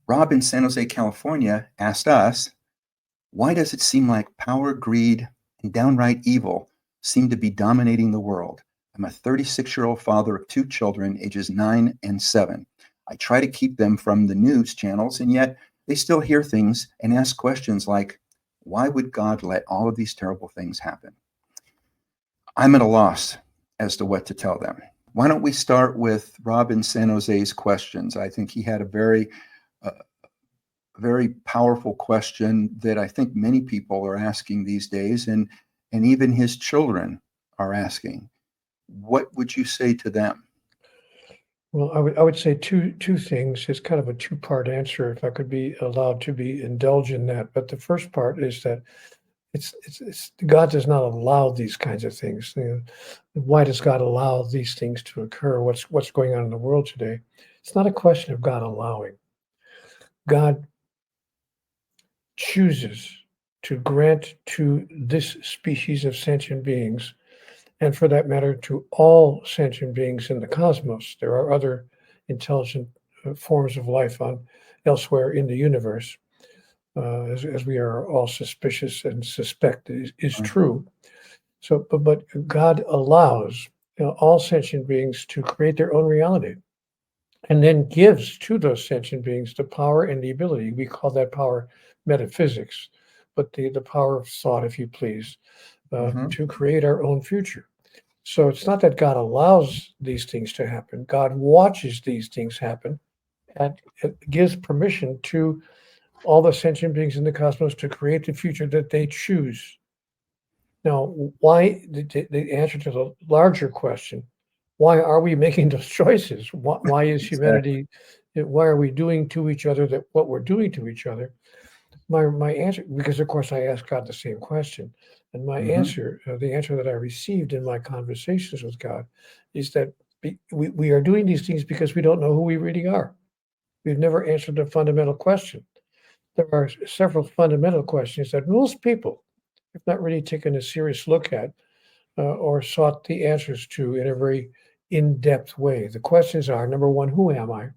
Rob in San Jose, California asked us, why does it seem like power, greed, and downright evil seem to be dominating the world? I'm a 36-year-old father of two children, ages 9 and 7. I try to keep them from the news channels, and yet they still hear things and ask questions like, why would God let all of these terrible things happen? I'm at a loss as to what to tell them. Why don't we start with Rob in San Jose's questions? I think he had a uh, very powerful question that I think many people are asking these days, and even his children are asking. What would you say to them? Well, I would say two things. It's kind of a two-part answer, if I could be allowed to be indulge in that. But the first part is that it's God does not allow these kinds of things. Why does God allow these things to occur? What's going on in the world today? It's not a question of God allowing. God chooses to grant to this species of sentient beings, and for that matter, to all sentient beings in the cosmos. There are other intelligent forms of life on elsewhere in the universe, as we are all suspicious and suspect is Right. true. So, but God allows, all sentient beings to create their own reality, and then gives to those sentient beings the power and the ability. We call that power metaphysics, but the power of thought, if you please, Mm-hmm. to create our own future. So it's not that God allows these things to happen. God watches these things happen and it gives permission to all the sentient beings in the cosmos to create the future that they choose. Now, why the answer to the larger question, why are we making those choices? Why is Exactly. humanity, why are we doing to each other that what we're doing to each other? My answer, because of course I asked God the same question, and my Mm-hmm. answer, the answer that I received in my conversations with God, is that we are doing these things because we don't know who we really are. We've never answered the fundamental question. There are several fundamental questions that most people have not really taken a serious look at or sought the answers to in a very in-depth way. The questions are: number one, who am I?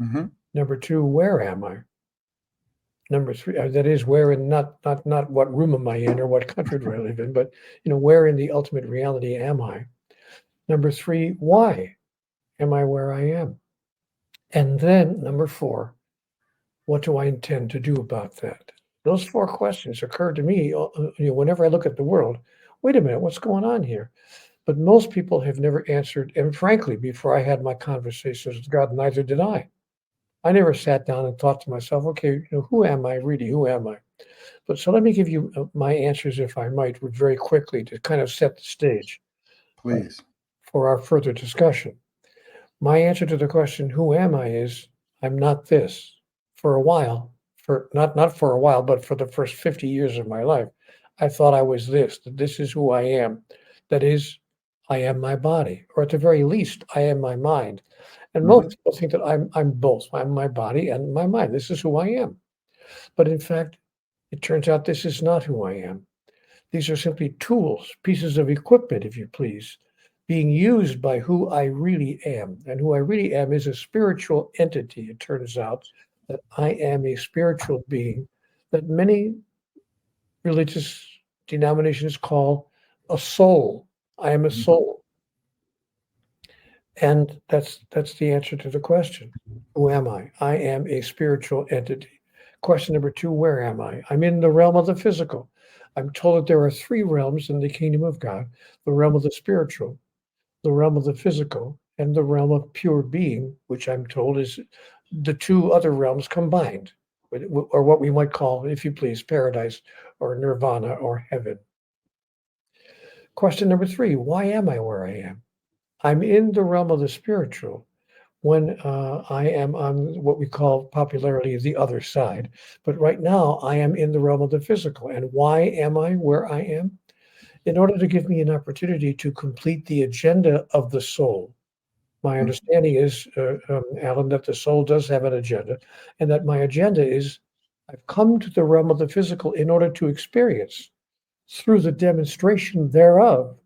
Mm-hmm. Number two, where am I? Number three, that is, where in not what room am I in or what country do I live in, but where in the ultimate reality am I? Number three, why am I where I am? And then number four, what do I intend to do about that? Those four questions occur to me, whenever I look at the world. Wait a minute, what's going on here? But most people have never answered, and frankly, before I had my conversations with God, neither did I. I never sat down and thought to myself, okay, who am I really? Who am I? But so let me give you my answers, if I might, very quickly to kind of set the stage uh, Please. for our further discussion. My answer to the question, who am I, is I'm not this. For a while, for not for a while, but for the first 50 years of my life, I thought I was this, that this is who I am. That is, I am my body, or at the very least, I am my mind. And Mm-hmm. most people think that I'm both. I'm my body and my mind. This is who I am. But in fact, it turns out this is not who I am. These are simply tools, pieces of equipment, if you please, being used by who I really am. And who I really am is a spiritual entity. It turns out that I am a spiritual being that many religious denominations call a soul. I am a Mm-hmm. soul. And that's the answer to the question. Who am I? I am a spiritual entity. Question number two, where am I? I'm in the realm of the physical. I'm told that there are three realms in the kingdom of God: the realm of the spiritual, the realm of the physical, and the realm of pure being, which I'm told is the two other realms combined, or what we might call, if you please, paradise or nirvana or heaven. Question number three, why am I where I am? I'm in the realm of the spiritual when I am on what we call popularly the other side. But right now, I am in the realm of the physical. And why am I where I am? In order to give me an opportunity to complete the agenda of the soul. My understanding is, Alan, that the soul does have an agenda, and that my agenda is I've come to the realm of the physical in order to experience, through the demonstration thereof,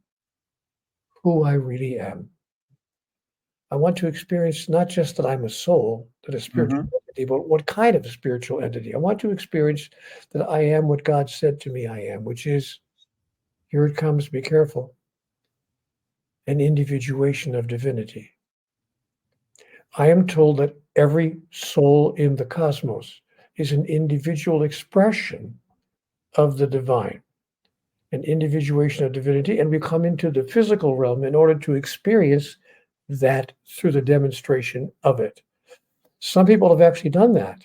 who I really am. I want to experience not just that I'm a soul, that a spiritual Hmm. entity, but what kind of spiritual entity. I want to experience that I am what God said to me I am, which is, here it comes, be careful, an individuation of divinity. I am told that every soul in the cosmos is an individual expression of the divine, an individuation of divinity, and we come into the physical realm in order to experience that through the demonstration of it. Some people have actually done that,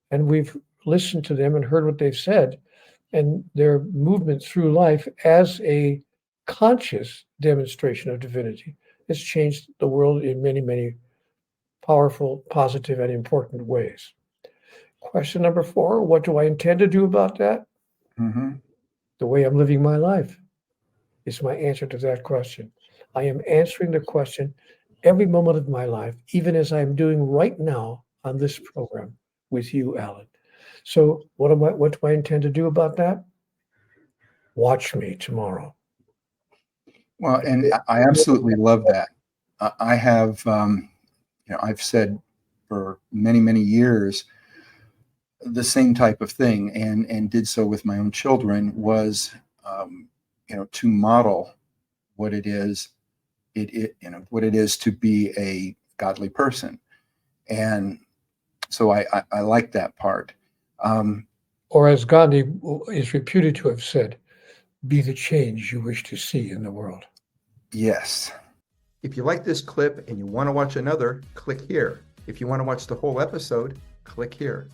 and we've listened to them and heard what they've said, and their movement through life as a conscious demonstration of divinity has changed the world in many, many powerful, positive, and important ways. Question number 4, what do I intend to do about that? Hmm. The way I'm living my life is my answer to that question. I am answering the question every moment of my life, even as I'm doing right now on this program with you, Alan. So what do I intend to do about that? Watch me tomorrow. Well, and I absolutely love that. I have, I've said for many, many years the same type of thing, and did so with my own children. Was to model what it is, what it is to be a godly person, and so I like that part. Um, Or as Gandhi is reputed to have said, be the change you wish to see in the world. yes. If you like this clip and you want to watch another, click here. If you want to watch the whole episode, click here.